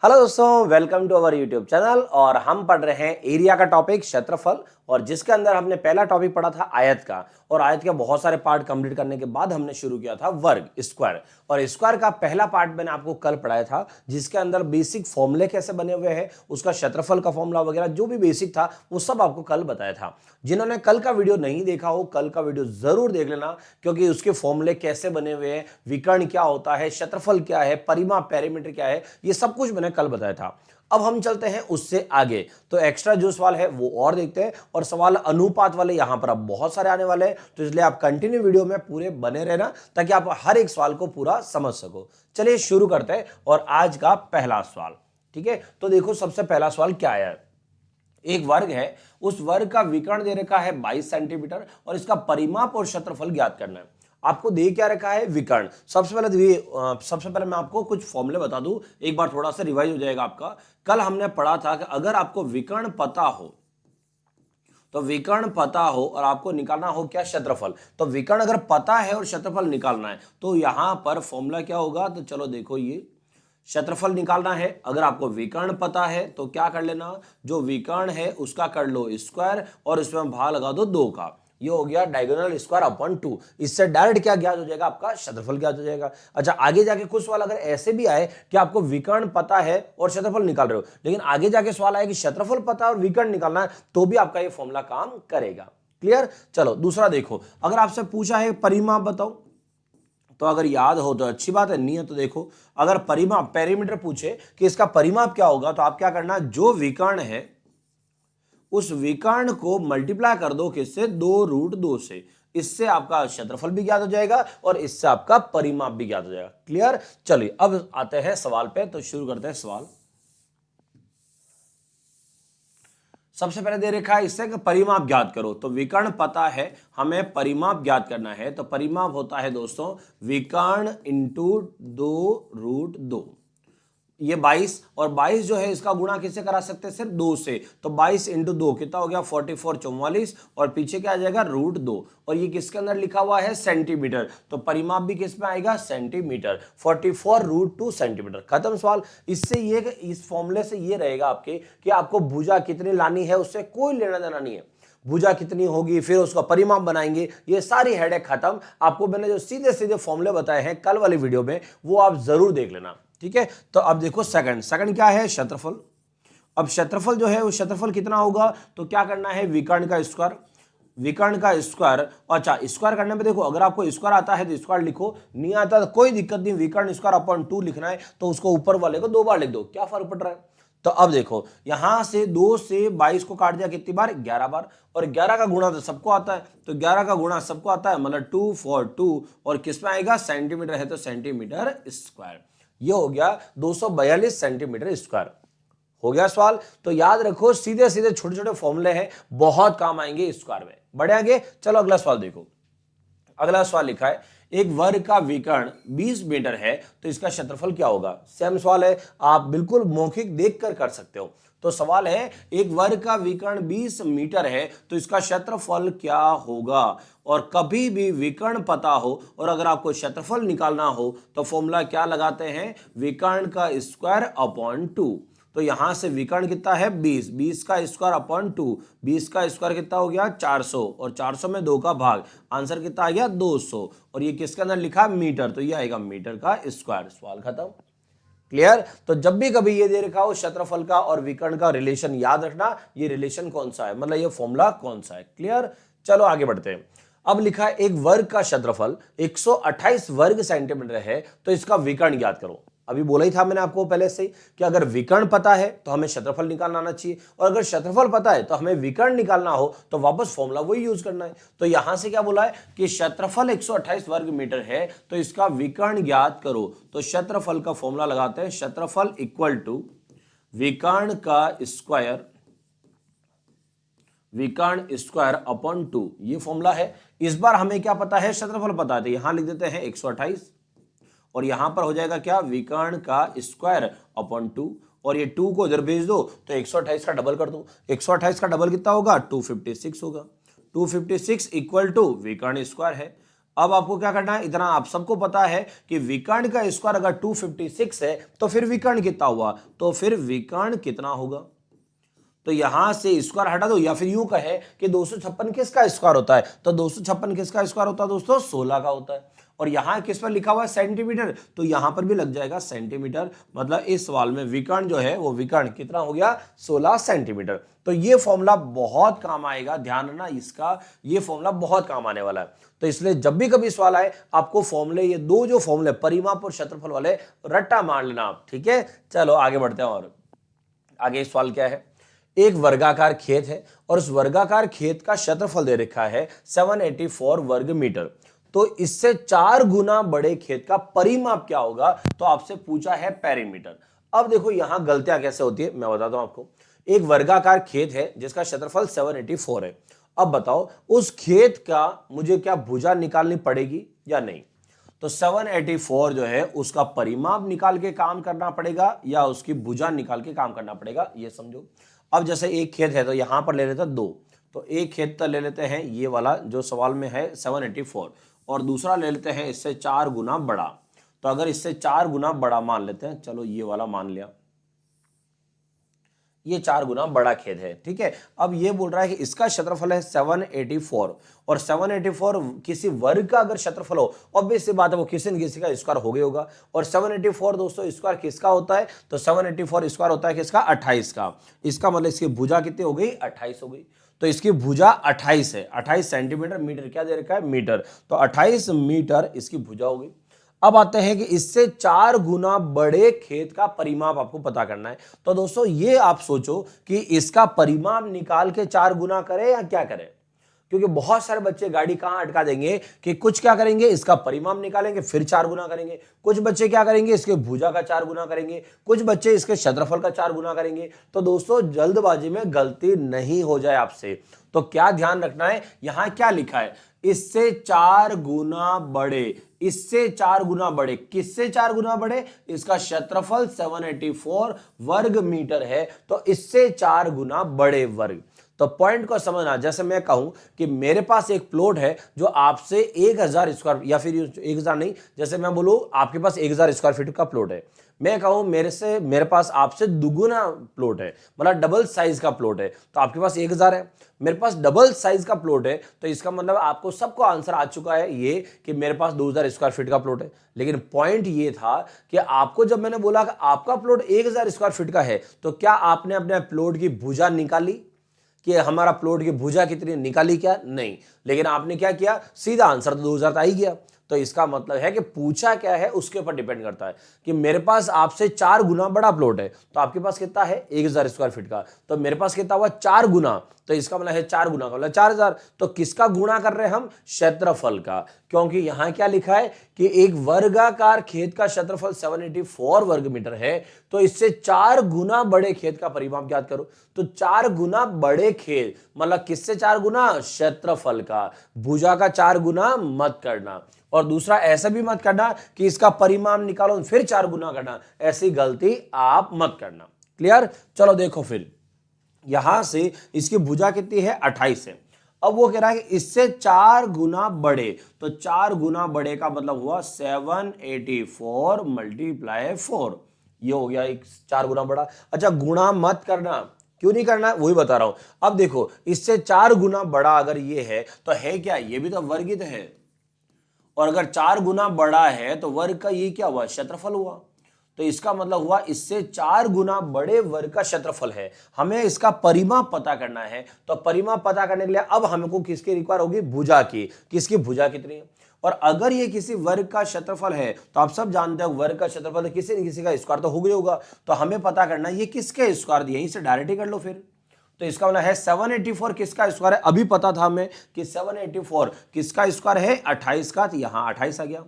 Hello दोस्तों, welcome to our YouTube channel. और हम पढ़ रहे हैं एरिया का टॉपिक क्षेत्रफल, और जिसके अंदर हमने पहला टॉपिक पढ़ा था आयत का। और आयत के बहुत सारे पार्ट कंप्लीट करने के बाद हमने शुरू किया था वर्ग, स्क्वायर। और स्क्वायर का पहला पार्ट मैंने आपको कल पढ़ाया था, जिसके अंदर बेसिक फॉर्मूले कैसे बने हुए हैं, उसका क्षेत्रफल का फॉर्मूला वगैरह जो भी बेसिक था वो सब आपको कल बताया था। जिन्होंने कल का वीडियो नहीं देखा हो, कल का वीडियो जरूर देख लेना, क्योंकि उसके फॉर्मूले कैसे बने हुए हैं, विकर्ण क्या होता है, क्षेत्रफल क्या है, परिमाप पेरीमीटर क्या है, ये सब कुछ मैंने कल बताया था। अब हम चलते हैं उससे आगे, तो एक्स्ट्रा जो सवाल है वो और देखते हैं, और सवाल अनुपात वाले यहां पर अब बहुत सारे आने वाले हैं, तो इसलिए आप कंटिन्यू वीडियो में पूरे बने रहना ताकि आप हर एक सवाल को पूरा समझ सको। चलिए शुरू करते हैं, और आज का पहला सवाल, ठीक है। तो देखो सबसे पहला सवाल क्या है, एक वर्ग है, उस वर्ग का विकर्ण दे रखा है 22 सेंटीमीटर, और इसका परिमाप और क्षेत्रफल ज्ञात करना है। आपको दे क्या रखा है, विकर्ण। सबसे पहले मैं आपको कुछ फॉर्मूले बता दूं, एक बार थोड़ा सा रिवाइज हो जाएगा आपका। कल हमने पढ़ा था कि अगर आपको विकर्ण पता हो, तो विकर्ण पता हो और आपको निकालना हो क्या, क्षेत्रफल। तो विकर्ण अगर पता है और क्षेत्रफल निकालना है, तो यहां पर फॉर्मूला क्या होगा, तो चलो देखो, ये क्षेत्रफल निकालना है। अगर आपको विकर्ण पता है तो क्या कर लेना, जो विकर्ण है उसका कर लो स्क्वायर, और इसमें भाग लगा दो 2 का। ये हो गया डायगोनल स्क्वायर अपॉन 2। इससे डायरेक्ट क्या ज्ञात हो जाएगा, आपका क्षेत्रफल ज्ञात हो जाएगा। अच्छा, आगे जाके कुछ सवाल अगर ऐसे भी आए कि आपको विकर्ण पता है और क्षेत्रफल निकाल रहे हो, लेकिन आगे जाके सवाल आए कि क्षेत्रफल पता है और विकर्ण निकालना है, तो भी आपका ये फॉर्मूला काम करेगा। क्लियर। चलो दूसरा देखो, अगर आपसे पूछा है परिमाप बताओ, तो अगर याद हो तो अच्छी बात है, नहीं है तो देखो, अगर परिमाप पेरीमीटर पूछे कि इसका परिमाप क्या होगा, तो आप क्या करना, जो विकर्ण है उस विकर्ण को मल्टीप्लाई कर दो किससे, 2√2 से। इससे आपका क्षेत्रफल भी ज्ञात हो जाएगा और इससे आपका परिमाप भी ज्ञात हो जाएगा। क्लियर। चलिए अब आते हैं सवाल पे, तो शुरू करते हैं सवाल। सबसे पहले दे रखा है इससे कि परिमाप ज्ञात करो, तो विकर्ण पता है, हमें परिमाप ज्ञात करना है। तो परिमाप होता है दोस्तों विकर्ण इंटू 2√2। ये 22, और 22 जो है इसका गुणा किससे करा सकते हैं, सिर्फ 2 से। तो 22 इंटू 2 कितना हो गया, 44 44, और पीछे क्या आ जाएगा, √2। और ये किसके अंदर लिखा हुआ है, सेंटीमीटर, तो परिमाप भी किस में आएगा, सेंटीमीटर। 44√2 सेंटीमीटर। खत्म सवाल। इससे ये, इस फॉर्मूले से ये रहेगा आपके कि आपको भुजा कितनी लानी है उससे कोई लेना देना नहीं है। भुजा कितनी होगी, फिर उसका परिमाप बनाएंगे, ये सारी हेडेक खत्म। आपको मैंने जो सीधे सीधे फॉर्मूले बताए हैं कल वाली वीडियो में, वो आप जरूर देख लेना, ठीक है। तो अब देखो सेकंड क्या है, क्षेत्रफल। अब क्षेत्रफल जो है वो क्षेत्रफल कितना होगा, तो क्या करना है, विकर्ण का स्क्वायर। विकर्ण का स्क्वायर, अच्छा स्क्वायर करने में देखो, अगर आपको स्क्वायर आता है तो स्क्वायर लिखो, नहीं आता तो कोई दिक्कत नहीं, विकर्ण स्क्वायर अपॉन 2 लिखना है, तो उसको ऊपर वाले को 2 बार लिख दो, क्या फर्क पड़ रहा है। तो अब देखो, यहां से 2 से 22 को काट दिया कितनी बार, 11 बार, और 11 का गुणा तो सबको आता है, तो 11 का गुणा सबको आता है, मतलब 2 4 2, और किस में आएगा, सेंटीमीटर है तो सेंटीमीटर स्क्वायर। ये हो गया 242 सेंटीमीटर स्क्वायर। हो गया सवाल। तो याद रखो, सीधे सीधे छोटे छोटे फॉर्मूले हैं, बहुत काम आएंगे स्क्वायर में। बढ़े आगे, चलो अगला सवाल देखो। अगला सवाल लिखा है, एक वर्ग का विकर्ण 20 मीटर है, तो इसका क्षेत्रफल क्या होगा। सेम सवाल है, आप बिल्कुल मौखिक देखकर कर सकते हो। तो सवाल है, एक वर्ग का विकर्ण 20 मीटर है, तो इसका क्षेत्रफल क्या होगा। और कभी भी विकर्ण पता हो और अगर आपको क्षेत्रफल निकालना हो, तो फॉर्मूला क्या लगाते हैं, विकर्ण का स्क्वायर अपॉन 2। तो यहां से विकर्ण कितना है, 20, 20 का स्क्वायर अपॉन 2, 20 का स्क्वायर कितना हो गया, 400, और 400 में 2 का भाग, आंसर कितना आ गया, 200। और ये किसके अंदर लिखा, मीटर, तो ये आएगा मीटर का स्क्वायर। सवाल खत्म। क्लियर। तो जब भी कभी ये दे रखा हो क्षेत्रफल का और विकर्ण का रिलेशन, याद रखना ये रिलेशन कौन सा है, मतलब ये फॉर्मूला कौन सा है। क्लियर। चलो आगे बढ़ते हैं। अब लिखा है, एक वर्ग का क्षेत्रफल 128 वर्ग सेंटीमीटर है, तो इसका विकर्ण ज्ञात करो। अभी बोला ही था मैंने आपको पहले से कि अगर विकर्ण पता है तो हमें क्षेत्रफल निकालना आना चाहिए, और अगर क्षेत्रफल पता है तो हमें विकर्ण निकालना हो तो वापस फॉर्मूला वही यूज करना है। तो यहां से क्या बोला है कि क्षेत्रफल 128 वर्ग मीटर है, तो इसका विकर्ण ज्ञात करो। तो क्षेत्रफल का फॉर्मूला लगाते हैं, क्षेत्रफल इक्वल टू विकर्ण का स्क्वायर, विकर्ण स्क्वायर अपॉन 2, ये फॉर्मूला है। इस बार हमें क्या पता है, क्षेत्रफल पता है, तो यहां लिख देते हैं 128, और यहां पर हो जाएगा क्या, विकर्ण का स्क्वायर अपॉन 2, और ये 2 को इधर भेज दो तो 128 का डबल कर दो। 128 का डबल कितना होगा, 256 होगा। 256 इक्वल टू विकर्ण स्क्वायर है, अब आपको क्या करना है, इतना आप सबको पता है कि विकर्ण का स्क्वायर अगर 256 है तो फिर विकर्ण कितना हुआ, तो फिर विकर्ण कितना होगा। तो यहां से स्क्वायर हटा दो, या फिर यूं कहे कि 256 किसका स्क्वायर होता है, तो 256 किसका स्क्वायर होता है दोस्तों, 16 का होता है। और यहां किस पर लिखा हुआ है, सेंटीमीटर, तो यहां पर भी लग जाएगा सेंटीमीटर। मतलब इस सवाल में विकर्ण जो है वो विकर्ण कितना हो गया, 16 सेंटीमीटर। तो ये फॉर्मूला बहुत काम आएगा, ध्यान रखना इसका, ये फॉर्मूला बहुत काम आने वाला है। तो इसलिए जब भी कभी सवाल आए आपको फॉर्मूले, ये दो जो फॉर्मूले परिमाप और क्षेत्रफल वाले, रट्टा मार लेना आप, ठीक है। चलो आगे बढ़ते हैं। और आगे सवाल क्या है, एक वर्गाकार खेत है और उस वर्गाकार खेत का क्षेत्रफल दे रखा है 784 वर्ग मीटर। तो इससे 4 गुना बड़े खेत का परिमाप क्या होगा, तो आपसे पूछा है पेरीमीटर। अब देखो यहां गलतियां कैसे होती है मैं बताता हूं आपको। एक वर्गाकार खेत है जिसका क्षेत्रफल 784 है। अब बताओ उस खेत का मुझे क्या भुजा निकालनी पड़ेगी या नहीं। तो 784 जो है उसका परिमाप निकाल के काम करना पड़ेगा या उसकी भुजा निकाल के काम करना पड़ेगा, ये समझो। अब जैसे एक खेत है तो यहां पर ले लेते हैं 2, तो एक खेत तो ले लेते हैं ये वाला जो सवाल में है 784, और दूसरा ले लेते हैं इससे 4 गुना बड़ा। तो अगर इससे 4 गुना बड़ा मान लेते हैं, चलो ये वाला मान लिया, ये 4 गुना बड़ा खेत है, ठीक है। अब ये बोल रहा है कि इसका क्षेत्रफल है 784, और 784 किसी वर्ग का अगर क्षेत्रफल हो, ऑब्वियस सी बात है वो किसी न किसी का स्क्वायर हो गया होगा। और 784 दोस्तों स्क्वायर किसका होता है, तो 784 स्क्वायर होता है किसका, 28 का। इसका मतलब इसकी भुजा कितनी हो गई, 28 हो गई। तो इसकी भुजा 28 है, 28 सेंटीमीटर, मीटर क्या दे रखा है, मीटर, तो 28 मीटर इसकी भुजा हो गई। अब आते हैं कि इससे 4 गुना बड़े खेत का परिमाप आपको पता करना है। तो दोस्तों ये आप सोचो कि इसका परिमाप निकाल के 4 गुना करें या क्या करें, क्योंकि बहुत सारे बच्चे गाड़ी कहां अटका देंगे कि कुछ क्या करेंगे, इसका परिमाप निकालेंगे फिर 4 गुना करेंगे, कुछ बच्चे क्या करेंगे इसके भुजा का 4 गुना करेंगे, कुछ बच्चे इसके क्षेत्रफल का 4 गुना करेंगे। तो दोस्तों जल्दबाजी में गलती नहीं हो जाए आपसे, तो क्या ध्यान रखना है, यहां क्या लिखा है, इससे 4 गुना बड़े, इससे 4 गुना बड़े, किससे 4 गुना बड़े, इसका क्षेत्रफल 784 वर्ग मीटर है, तो इससे 4 गुना बड़े वर्ग। तो पॉइंट को समझना, जैसे मैं कहूं कि मेरे पास एक प्लॉट है जो आपसे 1000 स्क्वायर, या फिर 1000 नहीं, जैसे मैं बोलूं आपके पास 1000 स्क्वायर फीट का प्लॉट है, मैं कहूं मेरे पास आपसे दुगुना प्लॉट है, मतलब डबल साइज का प्लॉट है, तो आपके पास 1000 है, मेरे पास डबल साइज का प्लॉट है, तो इसका मतलब आपको सबको आंसर आ चुका है ये कि मेरे पास 2000 स्क्वायर फीट का प्लॉट है। लेकिन पॉइंट ये था कि आपको जब मैंने बोला कि आपका प्लॉट 1000 स्क्वायर फीट का है, तो क्या आपने अपने प्लॉट की भुजा निकाली कि हमारा प्लॉट की भुजा कितनी निकाली, क्या नहीं, लेकिन आपने क्या किया, सीधा आंसर तो 2000 आ ही गया। तो इसका मतलब है कि पूछा क्या है उसके ऊपर डिपेंड करता है कि मेरे पास आपसे 4 गुना बड़ा प्लॉट है, तो आपके पास कितना है 1000 स्क्वायर फीट का, तो मेरे पास कितना हुआ 4 गुना, तो इसका मतलब है 4 गुना का मतलब 4000। तो किसका गुणा कर रहे हैं हम, क्षेत्रफल का, क्योंकि यहां क्या लिखा है कि एक वर्गाकार खेत का क्षेत्रफल 784 वर्ग मीटर है, तो इससे 4 गुना बड़े खेत का परिमाप ज्ञात करो। तो 4 गुना बड़े खेत मतलब किससे 4 गुना, क्षेत्रफल का, भुजा का 4 गुना मत करना, और दूसरा ऐसा भी मत करना कि इसका परिमाप निकालो फिर 4 गुना करना, ऐसी गलती आप मत करना। क्लियर, चलो देखो फिर यहां से इसकी भुजा कितनी है, 28 है। अब वो कह रहा है कि इससे 4 गुना बड़े, तो 4 गुना बड़े का मतलब हुआ 784 मल्टीप्लाई 4, ये हो गया एक 4 गुना बड़ा। अच्छा गुणा मत करना, क्यों नहीं करना, वही बता रहा हूं। अब देखो इससे 4 गुना बड़ा अगर ये है तो है क्या, ये भी तो वर्गित है, और अगर 4 गुना बड़ा है तो वर्ग का ये क्या हुआ, क्षेत्रफल हुआ। तो इसका मतलब हुआ इससे 4 गुना बड़े वर्ग का क्षेत्रफल है, हमें इसका परिमाप पता करना है। तो परिमाप पता करने के लिए अब हमको किसकी रिक्वायर होगी, भुजा की, किसकी भुजा कितनी है। और अगर ये किसी वर्ग का क्षेत्रफल है तो आप सब जानते हो वर्ग का क्षेत्रफल किसी न किसी का स्क्वायर तो हो गया होगा, तो हमें पता करना ये किसके स्क्वायर दिए, यहीं से डायरेक्ट ही कर लो फिर। तो इसका मतलब है 784 किसका स्क्वायर है, अभी पता था हमें कि 784 किसका स्क्वायर है, 28 का, तो यहां 28 आ गया।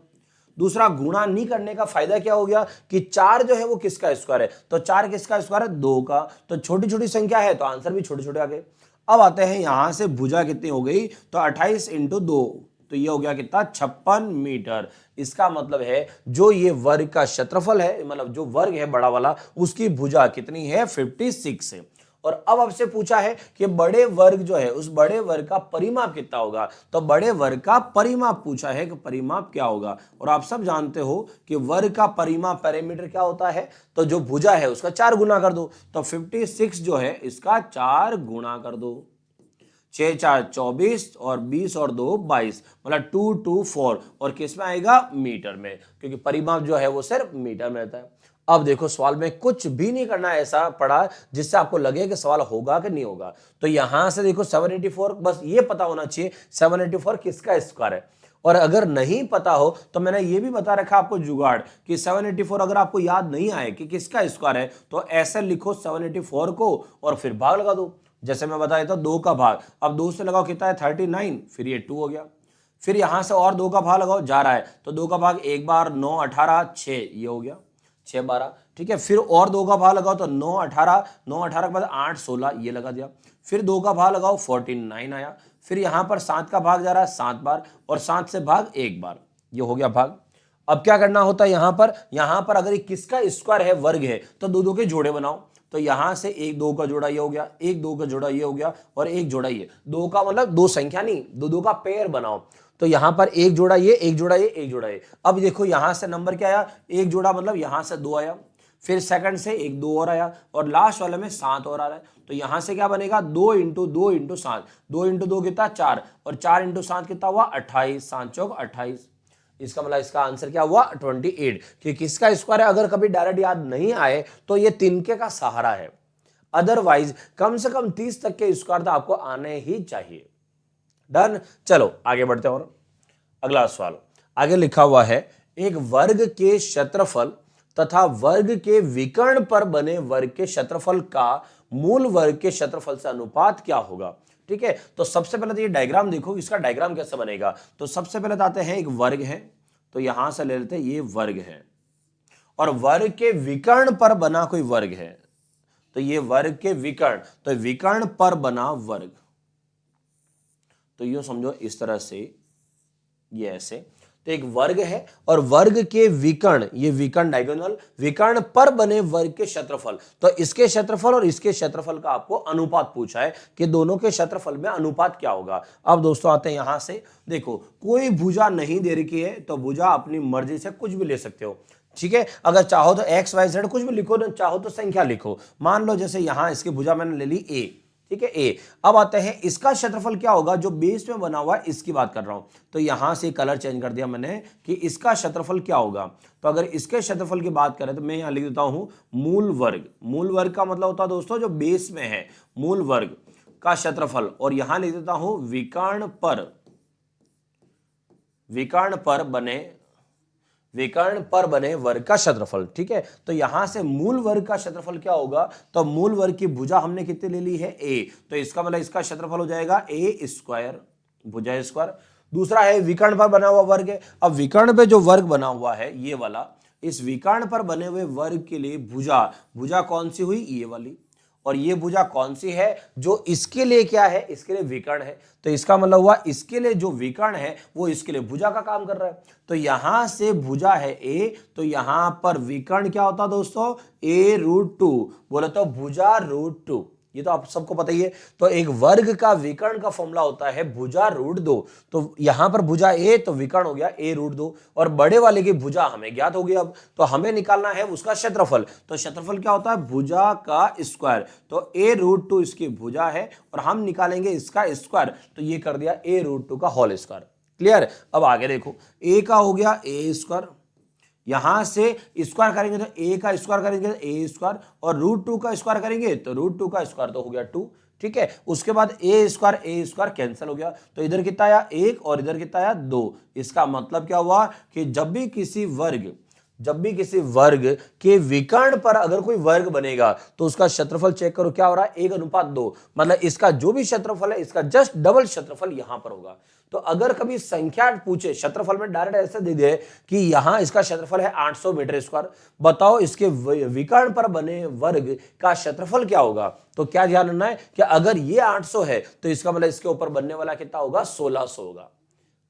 दूसरा गुणा नहीं करने का फायदा क्या हो गया कि 4 जो है वो किसका स्क्वायर है, तो 4 किसका स्क्वायर है, 2 का, तो छोटी छोटी संख्या है तो आंसर भी छोटे छोटे आ गए। अब आते हैं यहां से भुजा कितनी हो गई, तो 28 × 2, तो ये हो गया कितना, 56 मीटर। इसका मतलब है जो ये वर्ग का क्षेत्रफल है, मतलब जो वर्ग है बड़ा वाला, उसकी भुजा कितनी है, 56 है। और अब आपसे पूछा है कि बड़े वर्ग जो है उस बड़े वर्ग का परिमाप कितना होगा। तो बड़े वर्ग का परिमाप पूछा है कि परिमाप क्या होगा, और आप सब जानते हो कि वर्ग का परिमाप पैरामीटर क्या होता है, तो जो भुजा है उसका 4 गुना कर दो। तो 56 जो है इसका 4 गुना कर दो, 6 4 24 और 20 और 2 22, मतलब 224, और किस में आएगा, मीटर में, क्योंकि परिमाप जो है वो सिर्फ मीटर में रहता है। अब देखो सवाल में कुछ भी नहीं करना है ऐसा पड़ा जिससे आपको लगे कि सवाल होगा कि नहीं होगा। तो यहां से देखो 784, बस ये पता होना चाहिए 784 किसका स्क्वायर है। और अगर नहीं पता हो तो मैंने ये भी बता रखा आपको जुगाड़ कि 784 अगर आपको याद नहीं आए कि किसका स्क्वायर है तो ऐसे लिखो 784 को और फिर भाग लगा दो। जैसे मैं बताया था 2 का भाग, अब 2 से लगाओ कितना है 39, फिर ये 2 हो गया। फिर यहां से और 2 का भाग लगाओ, जा रहा है तो 2 का भाग एक बार, 9 18 6, ये हो गया 6 12, ठीक है। फिर और 2 का भाग लगाओ तो 9 18, 9 18 के बाद 8 16, ये लगा दिया। फिर 2 का भाग लगाओ 49 आया। फिर यहां पर 7 का भाग जा रहा है 7 बार, और 7 से भाग एक बार, ये हो गया भाग। अब क्या करना होता है यहां पर अगर किसका स्क्वायर है, वर्ग है, तो दो दो के जोड़े बनाओ। तो यहां से एक 2 का जोड़ा ये हो गया, एक 2 का जोड़ा ये हो गया, और एक जोड़ा ये, 2 का मतलब 2 संख्या नहीं, 2 का पेयर बनाओ। तो यहां पर एक जोड़ा ये, एक जोड़ा ये, एक जोड़ा ये। अब देखो यहां से नंबर क्या आया, एक जोड़ा मतलब यहां से 2 आया, फिर सेकंड से एक 2 और आया, और लास्ट वाले में 7 और आ रहा है। तो यहां से क्या बनेगा, 2 इंटू 2 इंटू 7, 2 इंटू 2 कितना 4, और 4 इंटू 7 कितना हुआ 28, 7 चौक 28। इसका मतलब इसका आंसर क्या हुआ 28, कि किसका स्क्वायर है। अगर कभी डायरेक्ट याद नहीं आए तो ये तिनके का सहारा है, अदरवाइज कम से कम 30 तक के स्क्वायर तो आपको आने ही चाहिए। डन, चलो आगे बढ़ते हैं। और अगला सवाल आगे लिखा हुआ है, एक वर्ग के क्षेत्रफल तथा वर्ग के विकर्ण पर बने वर्ग के क्षेत्रफल का मूल वर्ग के क्षेत्रफल से अनुपात क्या होगा। ठीक है, तो सबसे पहले तो ये डायग्राम देखो, इसका डायग्राम कैसे बनेगा। तो सबसे पहले आते हैं, एक वर्ग है, तो यहां से ले लेते हैं ये वर्ग है, और वर्ग के विकर्ण पर बना कोई वर्ग है, तो ये वर्ग के विकर्ण, तो विकर्ण पर बना वर्ग, तो यूं समझो इस तरह से, ये ऐसे, तो एक वर्ग है और वर्ग के विकर्ण, ये विकर्ण डायगोनल, विकर्ण पर बने वर्ग के क्षेत्रफल, तो इसके क्षेत्रफल और इसके क्षेत्रफल का आपको अनुपात पूछा है कि दोनों के क्षेत्रफल में अनुपात क्या होगा। अब दोस्तों आते हैं यहां से, देखो कोई भुजा नहीं दे रखी है तो भुजा अपनी मर्जी से कुछ भी ले सकते हो। ठीक है, अगर चाहो तो एक्स वाई जेड कुछ भी लिखो, ना चाहो तो संख्या लिखो। मान लो जैसे यहां इसकी भुजा मैंने ले ली ए, ठीक है ए। अब आते हैं इसका क्षेत्रफल क्या होगा, जो बेस में बना हुआ है इसकी बात कर रहा हूं। तो यहां से कलर चेंज कर दिया मैंने कि इसका क्षेत्रफल क्या होगा। तो अगर इसके क्षेत्रफल की बात करें तो मैं यहां लिख देता हूं मूल वर्ग। मूल वर्ग का मतलब होता है दोस्तों जो बेस में है, मूल वर्ग का क्षेत्रफल, और यहां लिख देता हूं विकर्ण पर बने वर्ग का क्षेत्रफल। ठीक है, तो यहां से मूल वर्ग का क्षेत्रफल क्या होगा, तो मूल वर्ग की भुजा हमने कितनी ले ली है ए, तो इसका मतलब इसका क्षेत्रफल हो जाएगा ए स्क्वायर, भुजा स्क्वायर। दूसरा है विकर्ण पर बना हुआ वर्ग है। अब विकर्ण पे जो वर्ग बना हुआ है ये वाला, इस विकर्ण पर बने हुए वर्ग के लिए भुजा कौन सी हुई, ये वाली, और ये भुजा कौन सी है, जो इसके लिए क्या है, इसके लिए विकर्ण है। तो इसका मतलब हुआ इसके लिए जो विकर्ण है वो इसके लिए भुजा का काम कर रहा है। तो यहां से भुजा है ए, तो यहां पर विकर्ण क्या होता है दोस्तों, a√2, बोले तो भुजा √2, ये तो आप सबको पता ही है। तो एक वर्ग का विकर्ण का फॉर्मूला होता है भुजा √2। तो यहां पर भुजा ए, तो विकर्ण हो गया a√2, और बड़े वाले की भुजा हमें ज्ञात हो गई। अब तो हमें निकालना है उसका क्षेत्रफल। तो क्षेत्रफल क्या होता है, भुजा का स्क्वायर। तो a√2 इसकी भुजा है और हम निकालेंगे इसका स्क्वायर, तो ये कर दिया a√2 का होल स्क्वायर। क्लियर। अब आगे देखो, a का हो गया a स्क्वायर, यहां से स्क्वायर करेंगे तो a का स्क्वायर करेंगे तो a स्क्वायर, और √2 का स्क्वायर करेंगे तो √2 का स्क्वायर, तो हो गया 2। ठीक है, उसके बाद a स्क्वायर कैंसिल हो गया, तो इधर कितना आया 1 और इधर कितना आया 2। इसका मतलब क्या हुआ कि जब भी किसी वर्ग के विकर्ण पर अगर कोई वर्ग बनेगा तो उसका क्षेत्रफल चेक करो क्या हो रहा है, 1:2, मतलब इसका जो भी क्षेत्रफल है इसका जस्ट डबल क्षेत्रफल यहां पर होगा। तो अगर कभी संख्या पूछे क्षेत्रफल में, डायरेक्ट ऐसे दे दे कि यहां इसका क्षेत्रफल है 800 मीटर स्क्वायर, बताओ इसके विकर्ण पर बने वर्ग का क्षेत्रफल क्या होगा। तो क्या ध्यान रखना है कि अगर ये 800 है तो इसका मतलब इसके ऊपर बनने वाला कितना होगा, 1600 होगा।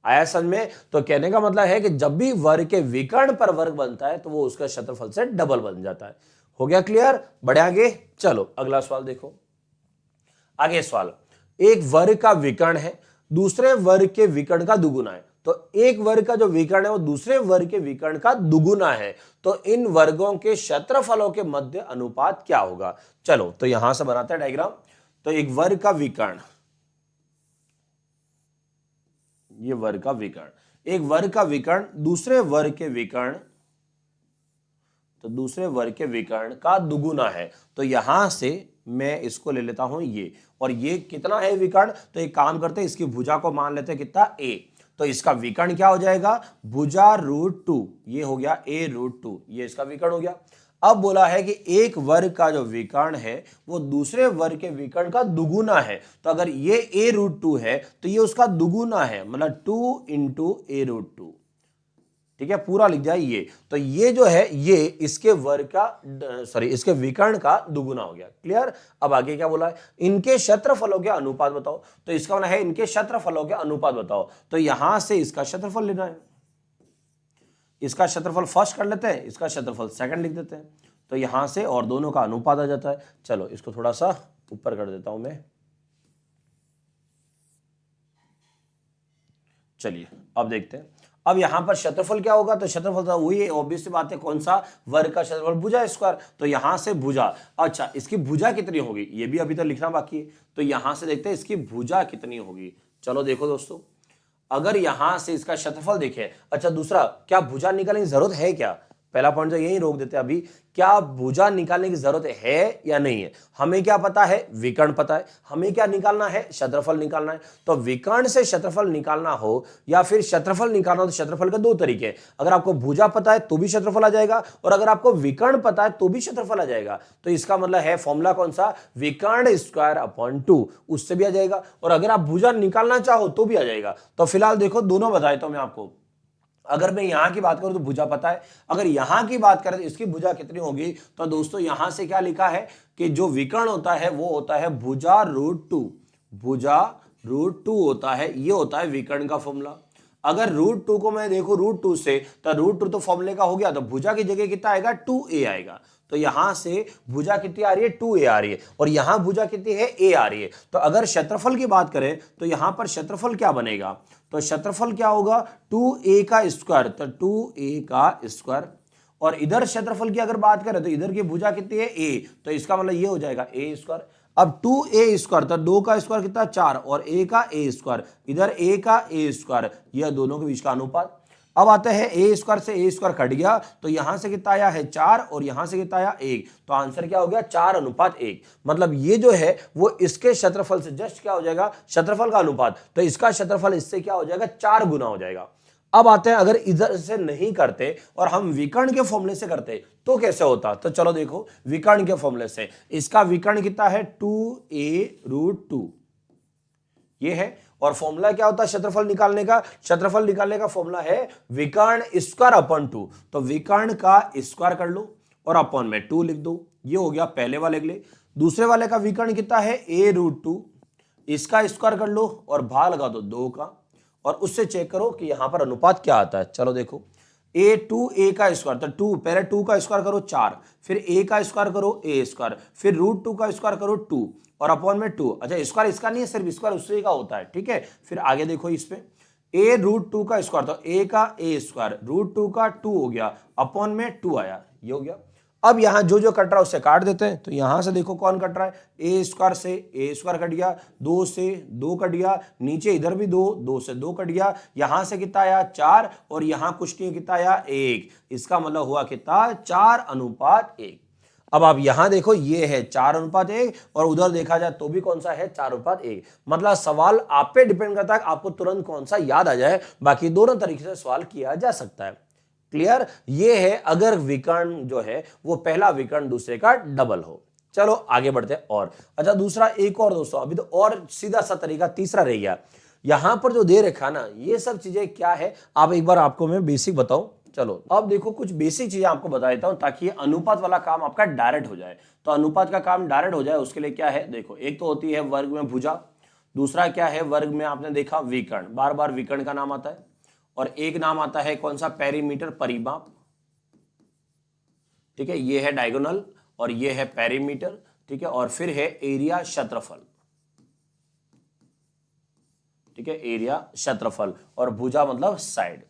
आया समझ में। तो कहने का मतलब है कि जब भी वर्ग के विकर्ण पर वर्ग बनता है तो वो उसका क्षेत्रफल से डबल बन जाता है। हो गया क्लियर, बढ़े आगे। चलो अगला सवाल देखो। आगे सवाल, एक वर्ग का विकर्ण है, दूसरे वर्ग के विकर्ण का दुगुना है। तो एक वर्ग का जो विकर्ण है वो दूसरे वर्ग के विकर्ण का दुगुना है, तो इन वर्गों के क्षेत्रफलों के मध्य अनुपात क्या होगा। चलो तो यहां से बनाते हैं डायग्राम। तो एक वर्ग का विकर्ण, ये वर्ग का विकर्ण, एक वर्ग का विकर्ण दूसरे वर्ग के विकर्ण, तो दूसरे वर्ग के विकर्ण का दुगुना है। तो यहां से मैं इसको ले लेता हूं ये, और ये कितना है विकर्ण, तो एक काम करते हैं इसकी भुजा को मान लेते हैं कितना a, तो इसका विकर्ण क्या हो जाएगा भुजा √2, ये हो गया a√2, ये इसका विकर्ण हो गया। अब बोला है कि एक वर्ग का जो विकर्ण है वो दूसरे वर्ग के विकर्ण का दुगुना है, तो अगर ये a√2 है तो ये उसका दुगुना है, मतलब 2 × a√2, ठीक है, पूरा लिख जाए ये। तो ये जो है ये इसके वर्ग का इसके विकर्ण का दुगुना हो गया। क्लियर। अब आगे क्या बोला है, इनके क्षेत्रफलों के अनुपात बताओ। तो इसका मतलब है इनके क्षेत्रफलों के अनुपात बताओ। तो यहां से इसका क्षेत्रफल लेना है, इसका क्षेत्रफल फर्स्ट कर लेते हैं, इसका क्षेत्रफल सेकंड लिख देते हैं, तो यहां से और दोनों का अनुपात आ जाता है। चलो इसको थोड़ा सा ऊपर कर देता हूं मैं। चलिए अब देखते हैं, अब यहां पर क्षेत्रफल क्या होगा, तो क्षेत्रफल तो वही ऑब्वियस बात है, कौन सा वर्ग का क्षेत्रफल भुजा स्क्वायर। तो यहां से भुजा, अच्छा इसकी भुजा कितनी होगी ये भी अभी तक लिखना बाकी है। तो यहां से देखते हैं इसकी भुजा कितनी होगी। चलो देखो दोस्तों, अगर यहां से इसका क्षेत्रफल देखें, अच्छा दूसरा, क्या भुजा निकालने की जरूरत है क्या, पहला पॉइंट तो यही रोक देते हैं अभी, क्या भुजा निकालने की जरूरत है या नहीं है। हमें क्या पता है, विकर्ण पता है, हमें क्या निकालना है, क्षेत्रफल निकालना है। तो विकर्ण से क्षेत्रफल निकालना हो या फिर क्षेत्रफल निकालना हो तो क्षेत्रफल के दो तरीके हैं। अगर आपको भुजा पता है तो भी क्षेत्रफल आ जाएगा, और अगर आपको विकर्ण पता है तो भी क्षेत्रफल आ जाएगा। तो इसका मतलब है फॉर्मूला कौन सा, विकर्ण स्क्वायर अपॉन 2, उससे भी आ जाएगा, और अगर आप भुजा निकालना चाहो तो भी आ जाएगा। तो फिलहाल देखो दोनों बताता हूं मैं आपको। अगर मैं यहां की बात करूं तो भुजा पता है, अगर यहां की बात करें तो इसकी भुजा कितनी होगी। तो दोस्तों यहां से क्या लिखा है कि जो विकर्ण होता है वो होता है भुजा √2, भुजा √2 होता है, ये होता है विकर्ण का फॉर्मूला। अगर √2 को मैं देखो √2 से, तो √2 तो फॉर्मूले का हो गया, तो भुजा की जगह कितना आएगा 2a आएगा। तो यहां से भुजा कितनी आ रही है 2a आ रही है, और यहां भुजा कितनी है a आ रही है। तो अगर क्षेत्रफल की बात करें तो यहां पर क्षेत्रफल क्या बनेगा, तो क्षेत्रफल क्या होगा 2a का स्क्वायर, तो 2a का स्क्वायर। और इधर क्षेत्रफल की अगर बात करें तो इधर की भुजा कितनी है a, तो इसका मतलब ये हो जाएगा a स्क्वायर। अब 2a स्क्वायर, तो 2 का स्क्वायर कितना 4, और a का a स्क्वायर, इधर a का a स्क्वायर, यह दोनों के बीच का अनुपात। अब आते हैं a स्क्वायर से a स्क्वायर कट गया, तो यहां से कितना आया है 4, और यहां से कितना आया 1, तो आंसर क्या हो गया 4:1। मतलब ये जो है वो इसके क्षेत्रफल से जस्ट क्या हो जाएगा, क्षेत्रफल का अनुपात, तो इसका क्षेत्रफल इससे क्या हो जाएगा 4 गुना हो जाएगा। अब आते हैं, अगर इधर से नहीं करते और हम विकर्ण के फॉर्मूले से करते तो कैसे होता। तो चलो देखो, विकर्ण के फॉर्मूले से इसका विकर्ण कितना है 2a√2, ये है। और फॉर्मूला क्या होता है क्षेत्रफल निकालने का, क्षेत्रफल निकालने का फॉर्मूला है विकर्ण स्क्वायर अपॉन 2। तो विकर्ण का स्क्वायर कर लो और अपॉन में 2 लिख दो, ये हो गया पहले वाले के लिए। दूसरे वाले का विकर्ण कितना है a√2, इसका स्क्वायर कर लो और भाग लगा दो 2 का, और उससे चेक करो कि यहां पर अनुपात क्या आता है। चलो देखो, a का स्क्वायर, तो 2 पहले 2 का स्क्वायर करो 4, फिर a का स्क्वायर करो a स्क्वायर, फिर √2 का स्क्वायर करो 2, और अपॉन में 2। अच्छा स्क्वायर इसका नहीं है, सिर्फ स्क्वायर उसी का होता है, ठीक है। फिर आगे देखो इस पे a√2 का स्क्वायर, तो a का a स्क्वायर, √2 का 2 हो गया, अपॉन में 2 आया, ये हो गया। अब यहां जो जो कट रहा है उससे काट देते हैं। तो यहां से देखो कौन कट रहा है, a स्क्वायर से a स्क्वायर कट गया, 2 से 2 कट गया, नीचे इधर भी 2, 2 से 2 कट गया, यहां से कितना आया 4, और यहां कुछ नहीं कितना आया 1, इसका मतलब हुआ कितना 4:1। अब आप यहां देखो ये है 4:1, और उधर देखा जाए तो भी कौन सा है 4:1। मतलब सवाल आप पे डिपेंड करता है आपको तुरंत कौन सा याद आ जाए, बाकी दोनों तरीके से सवाल किया जा सकता है। क्लियर। ये है अगर विकर्ण जो है वो पहला विकर्ण दूसरे का डबल हो। चलो आगे बढ़ते हैं। और अच्छा दूसरा एक और दोस्तों, अभी तो और सीधा सा तरीका तीसरा रह गया। यहां पर जो दे रखा ना, ये सब चीजें क्या है, आप एक बार आपको मैं बेसिक बताऊं। चलो अब देखो कुछ बेसिक चीजें आपको बता देता हूं ताकि अनुपात वाला काम आपका डायरेक्ट हो जाए। तो अनुपात का काम डायरेक्ट हो जाए उसके लिए क्या है, देखो एक तो होती है वर्ग में भुजा, दूसरा क्या है वर्ग में आपने देखा विकर्ण, बार बार विकर्ण का नाम आता है, और एक नाम आता है कौन सा पेरीमीटर, परिमाप, ठीक है। ये है डायगोनल और ये है पेरीमीटर, ठीक है। और फिर है एरिया, क्षेत्रफल, ठीक है, एरिया क्षेत्रफल, और भुजा मतलब साइड।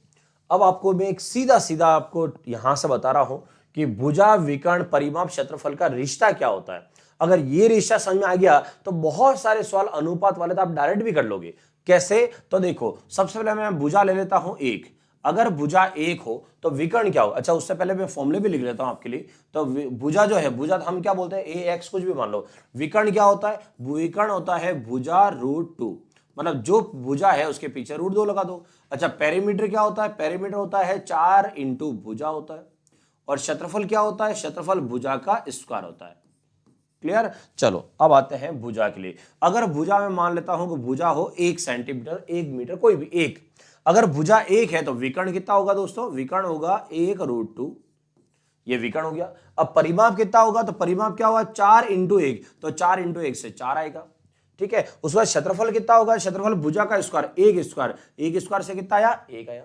अब आपको मैं एक सीधा सीधा आपको यहां से बता रहा हूं कि भुजा, विकर्ण, परिमाप, क्षेत्रफल का रिश्ता क्या होता है। अगर ये रिश्ता समझ में आ गया तो बहुत सारे सवाल अनुपात वाले तो आप डायरेक्ट भी कर लोगे। कैसे? तो देखो, सबसे पहले मैं भुजा ले लेता हूं 1। अगर भुजा 1 हो तो विकर्ण क्या हो? अच्छा, उससे पहले मैं फॉर्मूले भी लिख लेता हूं आपके लिए। तो भुजा जो है, भुजा हम क्या बोलते हैं, ए एक्स कुछ भी मान लो। विकर्ण क्या होता है? विकर्ण होता है भुजा √2, मतलब जो भुजा है उसके पीछे √2 लगा दो। अच्छा, पेरीमीटर क्या होता है? पेरीमीटर होता है 4 इंटू भुजा होता है। और क्षेत्रफल क्या होता है? क्षेत्रफल भुजा का स्क्वायर होता है। क्लियर? चलो अब आते हैं भुजा के लिए। अगर भुजा में मान लेता हूं कि भुजा हो 1 सेंटीमीटर, 1 मीटर, कोई भी एक। अगर भुजा 1 है तो विकर्ण कितना होगा दोस्तों? विकर्ण होगा 1√2, ये विकर्ण हो गया। अब परिमाप कितना होगा? तो परिमाप क्या होगा? 4 इंटू 1, तो 4 इंटू 1 से 4 आएगा। ठीक है, उसके बाद क्षेत्रफल कितना होगा? क्षेत्रफल भुजा का स्क्वायर, 1 स्क्वायर, 1 स्क्वायर से कितना आया? 1 आया।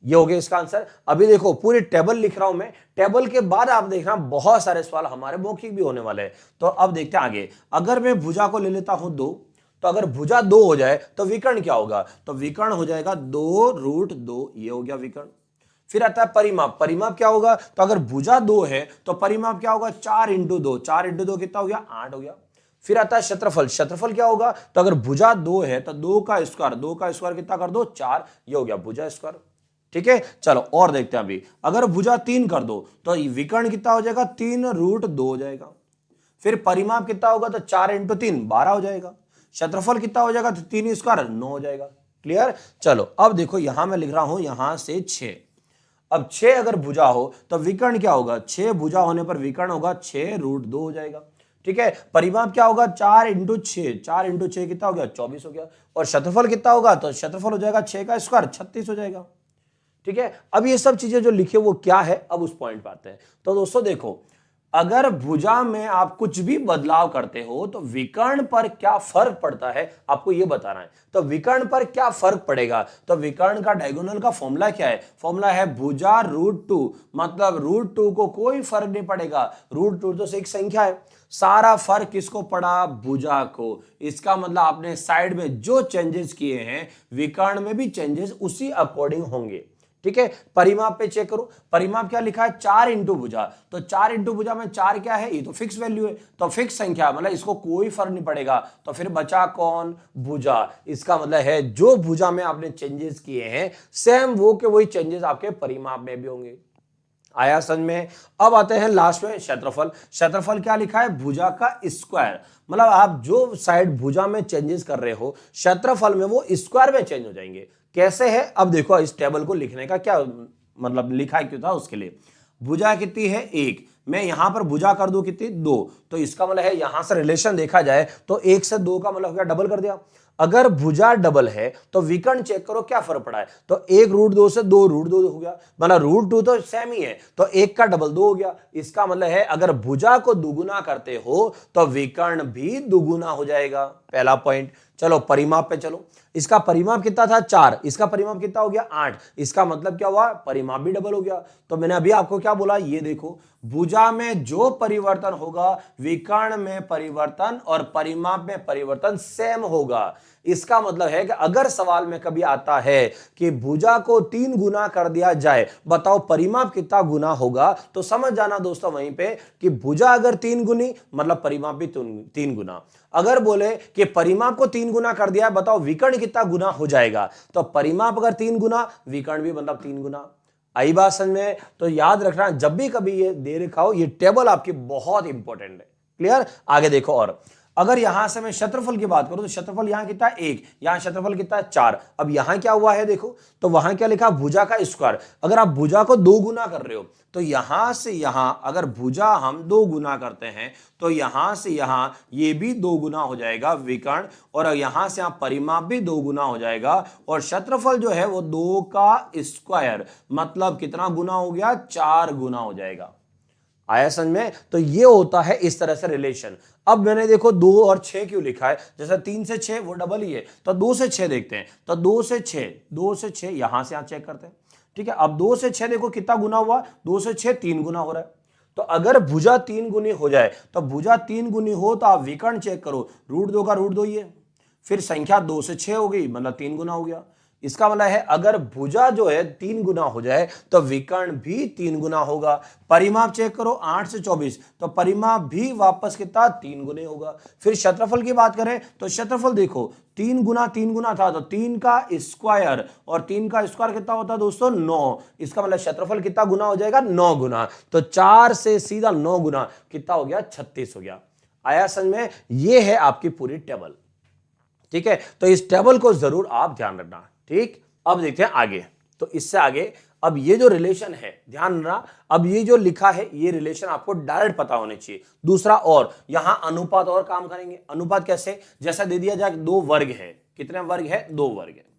ये हो गया इसका आंसर। अभी देखो पूरी टेबल लिख रहा हूं मैं, टेबल के बाद आप देखना बहुत सारे सवाल हमारे मौखिक भी होने वाले हैं। तो अब देखते हैं आगे। अगर मैं भुजा को ले लेता हूं 2, तो अगर भुजा 2 हो जाए तो विकर्ण क्या होगा? तो विकर्ण हो जाएगा 2√2, ये हो गया विकर्ण। फिर आता है परिमाप। परिमाप क्या होगा? तो अगर भुजा 2 है तो परिमाप क्या होगा? 4 इंटू 2, 4 इंटू 2 कितना हो गया? 8 हो गया। फिर आता है क्षेत्रफल। क्षेत्रफल क्या होगा? तो अगर भुजा 2 है तो 2 का स्क्वायर, 2 का स्क्वायर कितना कर दो? 4, ये हो गया भुजा स्क्वायर। ठीक है, चलो और देखते हैं अभी। अगर भुजा 3 कर दो तो विकर्ण कितना हो जाएगा? 3√2 हो जाएगा। फिर परिमाप कितना होगा? तो 4 इंटू 3 12 हो जाएगा। क्षेत्रफल कितना हो जाएगा? तो 3 स्क्वायर 9 हो जाएगा। क्लियर? चलो अब देखो, यहां मैं लिख रहा हूं यहां से 6। अब 6 अगर भुजा हो तो विकर्ण क्या होगा? 6 भुजा होने पर विकर्ण होगा 6√2 हो जाएगा। ठीक है, परिमाप क्या होगा? 4 इंटू 6, 4 इंटू 6 कितना हो गया? 24 हो गया। और क्षेत्रफल कितना होगा? तो क्षेत्रफल हो जाएगा 6 का स्क्वायर 36 हो जाएगा। ठीक है, अब ये सब चीजें जो लिखे वो क्या है, अब उस पॉइंट पे आते हैं। तो दोस्तों देखो, अगर भुजा में आप कुछ भी बदलाव करते हो तो विकर्ण पर क्या फर्क पड़ता है आपको ये बताना है। तो विकर्ण पर क्या फर्क पड़ेगा? तो विकर्ण का डायगोनल का फॉर्मूला क्या है? फॉर्मूला है भुजा √2, मतलब √2 को कोई फर्क नहीं पड़ेगा। √2 तो एक संख्या है, सारा फर्क किसको पड़ा? भुजा को। इसका मतलब आपने साइड में जो चेंजेस किए हैं विकर्ण में भी चेंजेस उसी अकॉर्डिंग होंगे। ठीक है, परिमाप पे चेक करो। परिमाप क्या लिखा है? 4 इंटू भुजा। तो 4 इंटू भुजा में 4 क्या है? ये तो फिक्स वैल्यू है, तो फिक्स संख्या मतलब इसको कोई फर्क नहीं पड़ेगा। तो फिर बचा कौन? भुजा। इसका मतलब है जो भुजा में आपने चेंजेस किए हैं सेम वो के वही चेंजेस आपके परिमाप में भी होंगे। आया समझ में? अब आते हैं लास्ट में क्षेत्रफल। क्षेत्रफल क्या लिखा है? भुजा का स्क्वायर, मतलब आप जो साइड भुजा में चेंजेस कर रहे हो क्षेत्रफल में वो स्क्वायर में चेंज हो जाएंगे। कैसे है? अब देखो, इस टेबल को लिखने का क्या मतलब लिखा क्यों था उसके लिए। भुजा कितनी है? 1, मैं यहां पर भुजा कर दूं कितनी? 2, तो इसका मतलब है यहां से रिलेशन देखा जाए तो 1 से 2 का मतलब हो गया डबल कर दिया। अगर भुजा डबल है तो विकर्ण चेक करो क्या फर्क पड़ा है। तो 1√2 से 2√2 हो गया, मतलब √2 तो सेम ही है, तो 1 का डबल 2 हो गया। इसका मतलब है अगर भुजा को दुगुना करते हो तो विकर्ण भी दुगुना हो जाएगा। पहला पॉइंट। चलो परिमाप पे चलो। इसका परिमाप कितना था? 4, इसका परिमाप कितना हो गया? 8। इसका मतलब क्या हुआ? परिमाप भी डबल हो गया। तो मैंने अभी आपको क्या बोला, ये देखो, भुजा में जो परिवर्तन होगा विकर्ण में परिवर्तन और परिमाप में परिवर्तन सेम होगा। इसका मतलब है कि अगर सवाल में कभी आता है कि भुजा को 3 गुना कर दिया जाए, बताओ परिमाप कितना गुना होगा, तो समझ जाना दोस्तों वहीं पे कि भुजा अगर 3 गुनी मतलब परिमाप भी 3 गुना। अगर बोले कि परिमाप को 3 गुना कर दिया, बताओ विकर्ण कितना गुना हो जाएगा, तो परिमाप अगर 3 गुना, विकर्ण भी मतलब 3 गुना। आई बात समझ में? तो याद रखना, जब भी कभी ये दे रखा हो ये टेबल आपकी बहुत इंपॉर्टेंट है। क्लियर? आगे देखो, और अगर यहां से मैं क्षेत्रफल की बात करूं तो क्षेत्रफल यहां कितना है? 1, यहां क्षेत्रफल कितना है? 4। अब यहां क्या हुआ है देखो, तो वहां क्या लिखा? भुजा का स्क्वायर। अगर आप भुजा को 2 गुना कर रहे हो तो यहां से यहां अगर भुजा हम 2 गुना करते हैं तो यहां से यहां ये भी 2 गुना हो जाएगा विकर्ण, और यहां से यहां परिमाप भी 2 गुना हो जाएगा, और क्षेत्रफल जो है वो 2 का स्क्वायर मतलब कितना गुना हो गया? 4 गुना हो जाएगा। आया समझ में? तो ये होता है इस तरह से रिलेशन। अब मैंने देखो 2 और 6 क्यों लिखा है? जैसे 3 से 6 वो डबल ही है, तो 2 से 6 देखते हैं। तो 2 से 6, 2 से 6 यहां से यहां चेक करते हैं। ठीक है, अब 2 से 6 देखो कितना गुना हुआ? 2 से 6 3 गुना हो रहा है। तो अगर भुजा 3 गुनी हो जाए, तो भुजा 3 गुनी हो तो आप विकर्ण चेक करो, √2 का √2 ही है। फिर संख्या 2 से 6 हो गई, मतलब 3 गुना हो गया। इसका मतलब है अगर भुजा जो है 3 गुना हो जाए तो विकर्ण भी 3 गुना होगा। परिमाप चेक करो, 8 से 24, तो परिमाप भी वापस कितना 3 गुने होगा। फिर क्षेत्रफल की बात करें तो क्षेत्रफल देखो 3 गुना था, तो 3 का स्क्वायर, और 3 का स्क्वायर कितना होता है दोस्तों 9। इसका मतलब क्षेत्रफल कितना गुना हो जाएगा 9 गुना। तो 4 से सीधा 9 गुना कितना हो गया 36 हो गया। आया समझ में? ये है आपकी पूरी टेबल। ठीक है, तो इस टेबल को जरूर आप ध्यान रखना। ठीक, अब देखते हैं आगे। तो इससे आगे अब ये जो रिलेशन है ध्यान रखना, अब ये जो लिखा है ये रिलेशन आपको डायरेक्ट पता होने चाहिए। दूसरा, और यहां अनुपात और काम करेंगे। अनुपात कैसे? जैसा दे दिया जाए 2 वर्ग है, कितने वर्ग है 2 वर्ग है।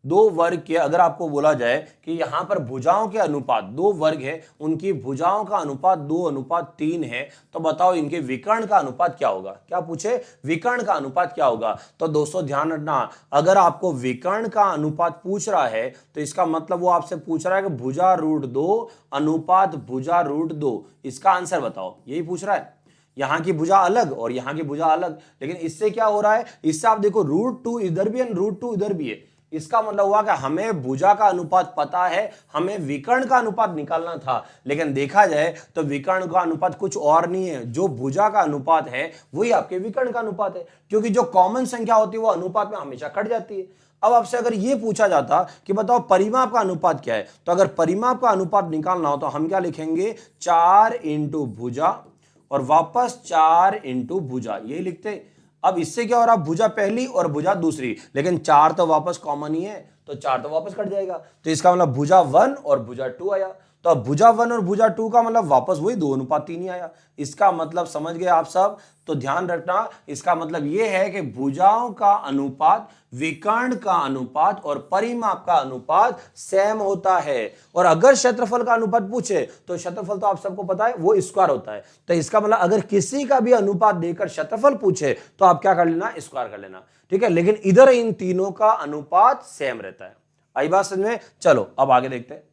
2 वर्ग के अगर आपको बोला जाए कि यहां पर भुजाओं के अनुपात 2 वर्ग है, उनकी भुजाओं का अनुपात 2:3 है, तो बताओ इनके विकर्ण का अनुपात क्या होगा। क्या पूछे? विकर्ण का अनुपात क्या होगा। तो दोस्तों ध्यान रखना, अगर आपको विकर्ण का अनुपात पूछ रहा है तो इसका मतलब वो आपसे पूछ रहा है कि भुजा √2 अनुपात भुजा √2, इसका आंसर बताओ, यही पूछ रहा है। यहां की भुजा अलग और यहां की भुजा अलग, लेकिन इससे क्या हो रहा है, इससे आप देखो √2 इधर भी है, √2 इधर भी है। इसका मतलब हुआ कि हमें भुजा का अनुपात पता है, हमें विकर्ण का अनुपात निकालना था, लेकिन देखा जाए तो विकर्ण का अनुपात कुछ और नहीं है, जो भुजा का अनुपात है वही आपके विकर्ण का अनुपात है, क्योंकि जो कॉमन संख्या होती है वो अनुपात में हमेशा कट जाती है। अब आपसे अगर ये पूछा जाता कि बताओ परिमाप का अनुपात क्या है, तो अगर परिमाप का अनुपात निकालना हो तो हम क्या लिखेंगे 4 इंटू भुजा और वापस 4 इंटू भुजा, यही लिखते। अब इससे क्या हो रहा, भुजा पहली और भुजा दूसरी, लेकिन 4 तो वापस कॉमन ही है, तो 4 तो वापस कट जाएगा, तो इसका मतलब भुजा 1 और भुजा 2 आया। तो अब भुजा 1 और भुजा 2 का मतलब वापस वही 2:3 ही आया। इसका मतलब समझ गए आप सब? तो ध्यान रखना, इसका मतलब यह है कि भुजाओं का अनुपात, विकर्ण का अनुपात और परिमाप का अनुपात सेम होता है। और अगर क्षेत्रफल का अनुपात पूछे तो क्षेत्रफल तो आप सबको पता है वो स्क्वायर होता है, तो इसका मतलब अगर किसी का भी अनुपात देकर क्षेत्रफल पूछे तो आप क्या कर लेना, स्क्वायर कर लेना। ठीक है, लेकिन इधर इन तीनों का अनुपात सेम रहता है। आई बात समझ में? चलो अब आगे देखते हैं।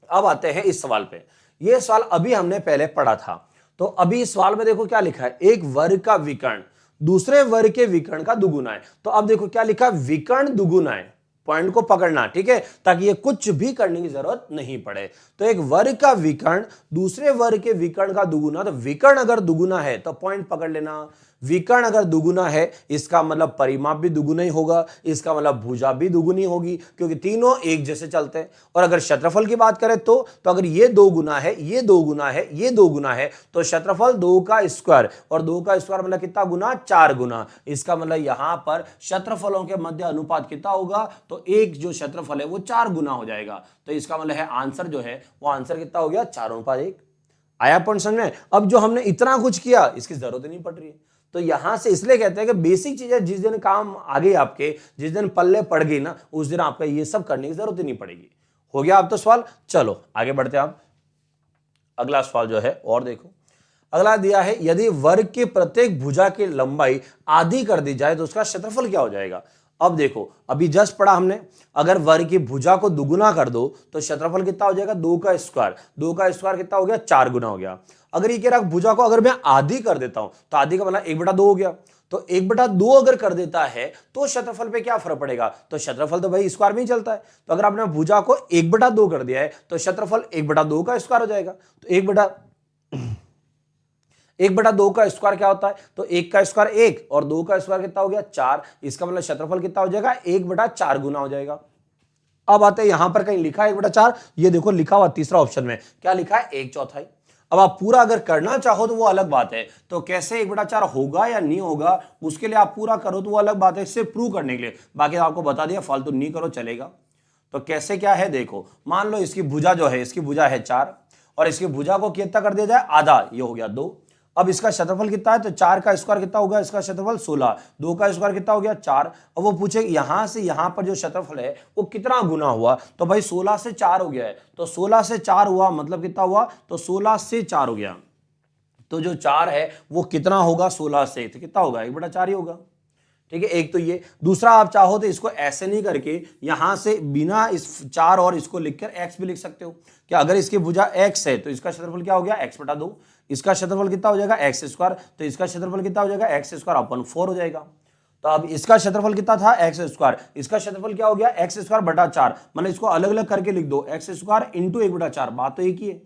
अब आते हैं इस सवाल पे। यह सवाल अभी हमने पहले पढ़ा था, तो अभी इस सवाल में देखो क्या लिखा है, एक वर्ग का विकर्ण दूसरे वर्ग के विकर्ण का दुगुना है। तो अब देखो क्या लिखा, विकर्ण दुगुना है, पॉइंट को पकड़ना, ठीक है, ताकि ये कुछ भी करने की जरूरत नहीं पड़े। तो एक वर्ग का विकर्ण दूसरे वर्ग के विकर्ण का दुगुना, तो विकर्ण अगर दुगुना है तो पॉइंट पकड़ लेना, विकर्ण अगर दुगुना है इसका मतलब परिमाप भी दुगुना ही होगा, इसका मतलब भुजा भी दुगुनी होगी, क्योंकि तीनों एक जैसे चलते हैं। और अगर क्षेत्रफल की बात करें तो अगर ये 2 गुना है, ये 2 गुना है, ये 2 गुना है, तो क्षेत्रफल 2 का स्क्वायर, और 2 का स्क्वायर मतलब कितना गुना, 4 गुना। इसका मतलब यहां पर क्षेत्रफलों के मध्य अनुपात कितना होगा, तो एक जो क्षेत्रफल है वो 4 गुना हो जाएगा। तो इसका मतलब है आंसर जो है वो आंसर कितना हो गया, 4:1। आया पॉइंट समझ में? अब जो हमने इतना कुछ किया इसकी जरूरत नहीं पड़ रही है। तो यहां से इसलिए कहते हैं कि बेसिक चीजें जिस दिन काम आ गई आपके, जिस दिन पल्ले पड़ गई ना, उस दिन आपका ये सब करने की जरूरत ही नहीं पड़ेगी। हो गया आप तो सवाल। चलो आगे बढ़ते हैं आप। अगला सवाल जो है और देखो, अगला दिया है यदि वर्ग के प्रत्येक भुजा की लंबाई आधी कर दी जाए तो उसका क्षेत्रफल क्या हो जाएगा। अब देखो अभी जस्ट पढ़ा हमने, अगर वर्ग की भुजा को दुगुना कर दो तो क्षेत्रफल कितना हो जाएगा, 2 का स्क्वायर, 2 का स्क्वायर कितना हो गया, 4 गुना हो गया। अगर ये कह रहा भुजा को अगर मैं आधी कर देता हूं तो आधी का मतलब 1/2 हो गया, तो 1/2 अगर कर देता है तो क्षेत्रफल पे क्या फर्क पड़ेगा, तो क्षेत्रफल तो भाई स्क्वायर में ही चलता है। तो अगर आपने भुजा को 1/2 कर दिया है तो क्षेत्रफल 1/2 का स्क्वायर हो जाएगा। तो 1/2 का स्क्वायर क्या होता है, तो 1 का स्क्वायर 1 और 2 का स्क्वायर कितना हो गया 4, इसका मतलब क्षेत्रफल कितना हो जाएगा 1/4 गुना हो जाएगा। अब आते हैं यहां पर कहीं लिखा है 1/4, ये देखो लिखा हुआ तीसरा ऑप्शन में क्या लिखा है 1/4। अब आप पूरा अगर करना चाहो तो वो अलग बात है, तो कैसे 1/4 होगा या नहीं होगा उसके लिए आप पूरा करो तो वो अलग बात है, सिर्फ प्रूव करने के लिए, बाकी आपको बता दिया फालतू नहीं करो चलेगा। तो कैसे क्या है देखो, मान लो इसकी भुजा जो है, इसकी भुजा है 4 और इसकी भुजा को कितना कर दिया जाए, आधा, ये हो गया 2। अब इसका क्षेत्रफल कितना है, तो 4 का स्क्वायर कितना होगा, इसका क्षेत्रफल 16, 2 का स्क्वायर कितना हो गया 4। अब वो पूछे यहां से यहां पर जो क्षेत्रफल है वो कितना गुना हुआ, तो भाई 16 से 4 हो गया है, तो 16 से 4 हुआ मतलब कितना हुआ, तो 16 से 4 हो गया। तो जो 4 है वो कितना होगा 16 से, तो कितना होगा 1/4 ही होगा। ठीक है, एक तो ये। दूसरा आप चाहो तो इसको ऐसे नहीं करके यहां से बिना इस 4 और इसको लिखकर x भी लिख सकते हो, कि अगर इसकी भुजा x है तो इसका क्षेत्रफल क्या हो गया x/2, इसका क्षेत्रफल कितना हो जाएगा x², तो इसका क्षेत्रफल कितना हो जाएगा x² अपन 4 हो जाएगा। तो अब इसका क्षेत्रफल कितना था एक्स स्क्वायर, इसका क्षेत्रफल क्या हो गया एक्स स्क्वायर बटा 4, मतलब इसको अलग अलग करके लिख दो एक्स स्क्वायर इंटू 1/4, बात तो एक ही है।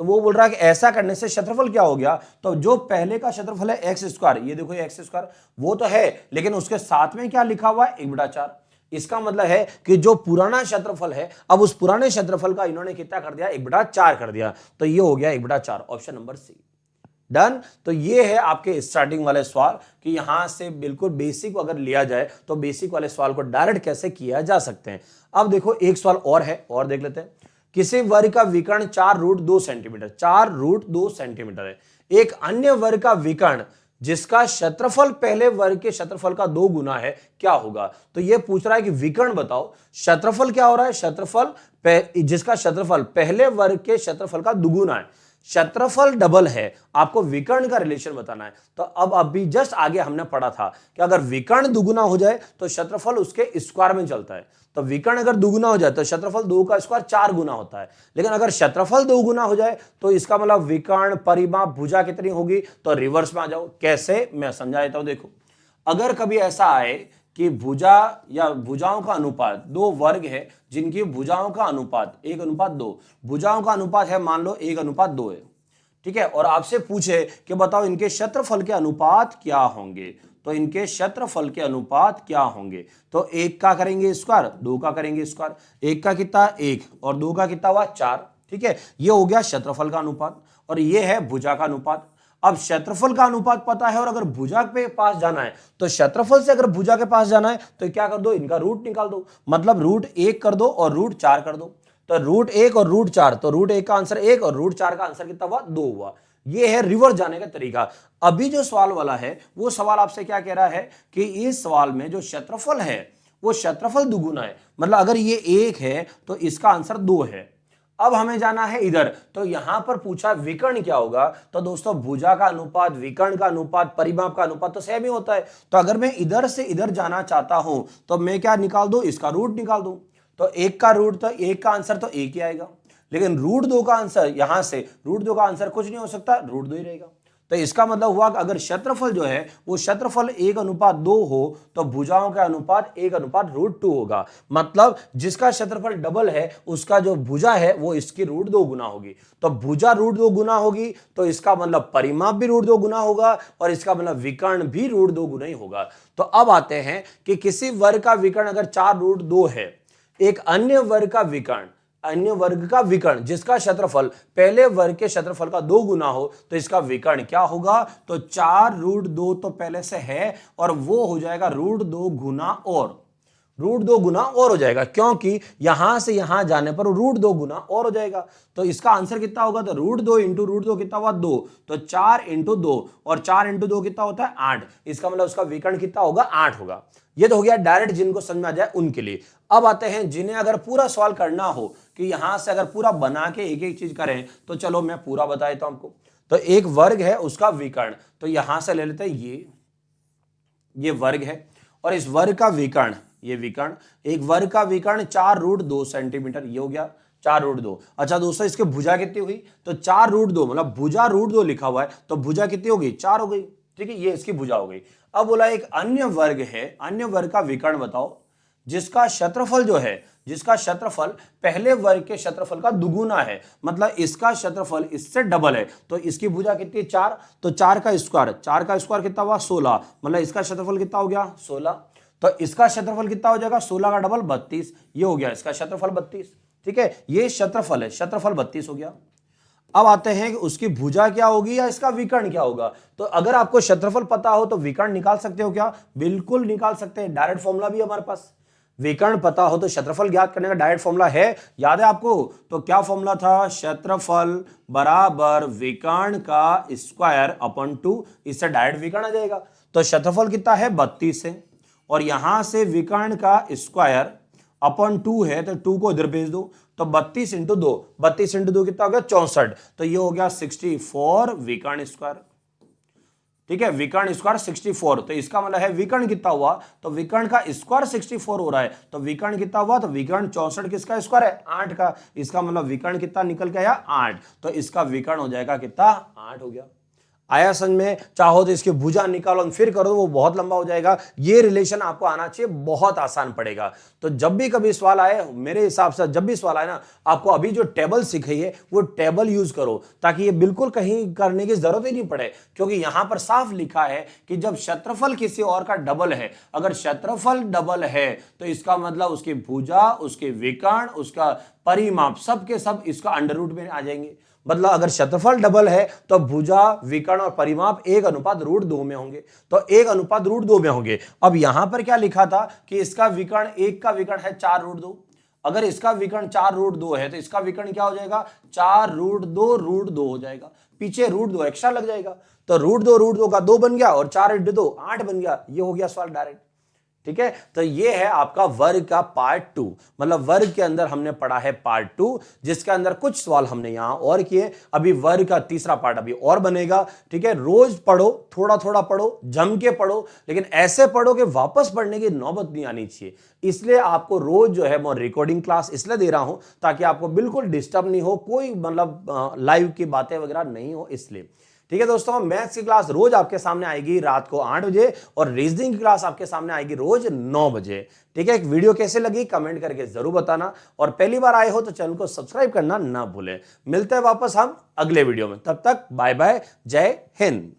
तो वो बोल रहा है कि ऐसा करने से क्षेत्रफल क्या हो गया, तो जो पहले का क्षेत्रफल है एक्स स्क्वायर, ये देखो एक्स स्क्वायर वो तो है, लेकिन उसके साथ में क्या लिखा हुआ है 1/4। इसका मतलब है कि जो पुराना क्षेत्रफल है अब उस पुराने क्षेत्रफल का इन्होंने कितना कर दिया 1/4 कर दिया, तो ये हो गया 1/4, ऑप्शन नंबर सी। डन। तो ये है आपके स्टार्टिंग वाले सवाल कि यहां से बिल्कुल बेसिक अगर लिया जाए तो बेसिक वाले सवाल को डायरेक्ट कैसे किया जा सकते हैं। अब देखो एक सवाल और है, और देख लेते हैं। किसी वर्ग का विकर्ण 4√2 सेंटीमीटर, 4√2 सेंटीमीटर है। एक अन्य वर्ग का विकर्ण जिसका क्षेत्रफल पहले वर्ग के क्षेत्रफल का 2 गुना है, क्या होगा। तो यह पूछ रहा है कि विकर्ण बताओ, क्षेत्रफल क्या हो रहा है, क्षेत्रफल जिसका क्षेत्रफल पहले वर्ग के क्षेत्रफल का दुगुना है, क्षेत्रफल डबल है, आपको विकर्ण का रिलेशन बताना है। तो अब अभी जस्ट आगे हमने पढ़ा था कि अगर विकर्ण दुगुना हो जाए तो क्षेत्रफल उसके स्क्वायर में चलता है। तो विकर्ण अगर दुगुना हो जाए तो क्षेत्रफल 2 का स्क्वायर 4 गुना होता है, लेकिन अगर क्षेत्रफल 2 गुना हो जाए तो इसका मतलब विकर्ण परिमाप भुजा कितनी होगी, तो रिवर्स में आ जाओ। कैसे, मैं समझा देता हूं। देखो अगर कभी ऐसा आए कि भुजा या भुजाओं का अनुपात, 2 वर्ग है जिनकी भुजाओं का अनुपात 1:2, भुजाओं का अनुपात है मान लो 1:2 है, ठीक है, और आपसे पूछे कि बताओ इनके क्षेत्रफल के अनुपात क्या होंगे, तो इनके क्षेत्रफल के अनुपात क्या होंगे। तो 1 का करेंगे स्क्वायर, 2 का करेंगे स्क्वायर, 1 का कितना 1 और 2 का कितना हुआ 4, ठीक है, ये हो गया क्षेत्रफल का अनुपात, और ये है भुजा का अनुपात। अब क्षेत्रफल का अनुपात पता है और अगर भुजा के पास जाना है तो क्षेत्रफल से अगर भुजा के पास जाना है तो क्या कर दो, इनका रूट निकाल दो, मतलब √1 कर दो और √4 कर दो। तो √1 और √4, तो √1 का आंसर 1 और √4 का आंसर कितना हुआ 2 हुआ। ये है रिवर्स जाने का तरीका। अभी जो सवाल वाला है वो सवाल आपसे क्या कह रहा है कि इस सवाल में जो क्षेत्रफल है वो क्षेत्रफल दुगुना है, मतलब अगर ये 1 है तो इसका आंसर 2 है। अब हमें जाना है इधर, तो यहां पर पूछा विकर्ण क्या होगा, तो दोस्तों भुजा का अनुपात, विकर्ण का अनुपात, परिमाप का अनुपात तो सेम ही होता है। तो अगर मैं इधर से इधर जाना चाहता हूं तो मैं क्या निकाल दूं, इसका रूट निकाल दूं। तो 1 का रूट, तो 1 का आंसर तो 1 ही आएगा, लेकिन √2 का आंसर, यहां से √2 का आंसर कुछ नहीं हो सकता, √2 ही रहेगा। तो इसका मतलब हुआ कि अगर क्षेत्रफल जो है वो क्षेत्रफल 1:2 हो तो भुजाओं का अनुपात 1:√2 होगा, मतलब जिसका क्षेत्रफल डबल है उसका जो भुजा है वो इसकी √2 गुना होगी। तो भुजा √2 गुना होगी तो इसका मतलब परिमाप भी √2 गुना होगा और इसका मतलब विकर्ण भी √2 गुना ही होगा। तो अब आते हैं कि किसी वर्ग का विकर्ण अगर 4√2 है, एक अन्य वर्ग का विकर्ण, अन्य वर्ग का विकर्ण जिसका क्षेत्रफल पहले वर्ग के क्षेत्रफल का 2 गुना हो तो इसका विकर्ण क्या होगा, तो 4√2 तो पहले से है और वो हो जाएगा √2 गुना और, √2 गुना और हो जाएगा, क्योंकि यहां से यहां जाने पर √2 गुना और हो जाएगा। तो इसका आंसर कितना होगा, तो √2 इंटू √2 कितना हुआ 2, तो 4 इंटू 2 और 4 इंटू 2 कितना होता है 8, इसका मतलब उसका विकर्ण कितना होगा 8 होगा। ये तो हो गया डायरेक्ट जिनको समझ में आ जाए उनके लिए। अब आते हैं जिन्हें अगर पूरा सवाल करना हो कि यहां से अगर पूरा बना के एक एक चीज करें, तो चलो मैं पूरा बता देता हूं आपको। तो एक वर्ग है उसका विकर्ण, तो यहां से ले लेते हैं ये वर्ग है और इस वर्ग का विकर्ण, ये विकर्ण, एक वर्ग का विकर्ण 4√2 सेंटीमीटर, ये हो गया 4√2। अच्छा दोस्तों इसके भुजा कितनी हुई, तो 4√2, मतलब भुजा √2 लिखा हुआ है तो भुजा कितनी होगी 4 हो गई, ठीक है, ये इसकी भुजा हो गई। अब बोला एक अन्य वर्ग है, अन्य वर्ग का विकर्ण बताओ जिसका क्षेत्रफल जो है, जिसका क्षेत्रफल पहले वर्ग के क्षेत्रफल का दुगुना है, मतलब इसका क्षेत्रफल इससे डबल है, तो इसकी भुजा कितनी 4, तो 4 का स्क्वायर, 4 का स्क्वायर कितना हुआ 16, मतलब इसका क्षेत्रफल कितना हो गया 16, तो इसका क्षेत्रफल कितना हो जाएगा 16 का डबल 32, ये हो गया इसका क्षेत्रफल 32, ठीक है, ये क्षेत्रफल है, क्षेत्रफल 32 हो गया। अब आते हैं कि उसकी भुजा क्या होगी या इसका विकर्ण क्या होगा। तो अगर आपको क्षेत्रफल पता हो तो विकर्ण निकाल सकते हो क्या, बिल्कुल निकाल सकते हैं, डायरेक्ट फॉर्मूला भी हमारे पास। विकर्ण पता हो तो क्षेत्रफल ज्ञात करने का डायरेक्ट फॉर्मूला है, याद है आपको, तो क्या फॉर्मूला था, क्षेत्रफल बराबर विकर्ण का स्क्वायर अपन 2, इससे डायरेक्ट विकर्ण आ जाएगा। तो क्षेत्रफल कितना है 32 है और यहां से विकर्ण का स्क्वायर अपन 2 है, तो 2 को इधर भेज दो, तो 32 इंटू 2, 32 इंटू 2 कितना हो गया 64, तो ये हो गया 64 विकर्ण स्क्वायर, ठीक है, विकर्ण स्क्वायर 64। तो इसका मतलब है विकर्ण कितना हुआ, तो विकर्ण का स्क्वायर 64 हो रहा है, तो विकर्ण कितना हुआ, तो विकर्ण 64 किसका स्क्वायर है 8 का, इसका मतलब विकर्ण कितना निकल के आया 8, तो इसका विकर्ण हो जाएगा कितना 8 हो गया। आया समझ में? चाहो तो इसकी भुजा निकालो और फिर करो, वो बहुत लंबा हो जाएगा। ये रिलेशन आपको आना चाहिए, बहुत आसान पड़ेगा। तो जब भी कभी सवाल आए, मेरे हिसाब से जब भी सवाल आए ना, आपको अभी जो टेबल सीखी है वो टेबल यूज करो, ताकि ये बिल्कुल कहीं करने की जरूरत ही नहीं पड़े। क्योंकि यहां पर साफ लिखा है कि जब क्षेत्रफल किसी और का डबल है, अगर क्षेत्रफल डबल है तो इसका मतलब उसकी भुजा, उसके विकर्ण, उसका परिमाप, सब के सब इसका अंडर रूट में आ जाएंगे। मतलब अगर क्षेत्रफल डबल है तो भुजा, विकर्ण और परिमाप 1:√2 में होंगे। तो 1:√2 में होंगे। अब यहां पर क्या लिखा था कि इसका विकर्ण, एक का विकर्ण है 4√2। अगर इसका विकर्ण 4√2 है तो इसका विकर्ण क्या हो जाएगा? 4√2 हो जाएगा। पीछे √2 एक्स्ट्रा लग जाएगा। तो √2 का 2 बन गया और 4×2 8 बन गया। ये हो गया सवाल डायरेक्ट। ठीक है, तो ये है आपका वर्ग का पार्ट 2। मतलब वर्ग के अंदर हमने पढ़ा है पार्ट 2, जिसके अंदर कुछ सवाल हमने यहां और किए। अभी वर्ग का तीसरा पार्ट अभी और बनेगा। ठीक है, रोज पढ़ो, थोड़ा थोड़ा पढ़ो, जम के पढ़ो, लेकिन ऐसे पढ़ो कि वापस पढ़ने की नौबत नहीं आनी चाहिए। इसलिए आपको रोज जो है मैं रिकॉर्डिंग क्लास इसलिए दे रहा हूं ताकि आपको बिल्कुल डिस्टर्ब नहीं हो, कोई मतलब लाइव की बातें वगैरह नहीं हो, इसलिए। ठीक है दोस्तों, मैथ्स की क्लास रोज आपके सामने आएगी रात को 8 बजे और रीजनिंग की क्लास आपके सामने आएगी रोज 9 बजे। ठीक है, एक वीडियो कैसे लगी कमेंट करके जरूर बताना, और पहली बार आए हो तो चैनल को सब्सक्राइब करना ना भूलें। मिलते हैं वापस हम अगले वीडियो में, तब तक बाय बाय, जय हिंद।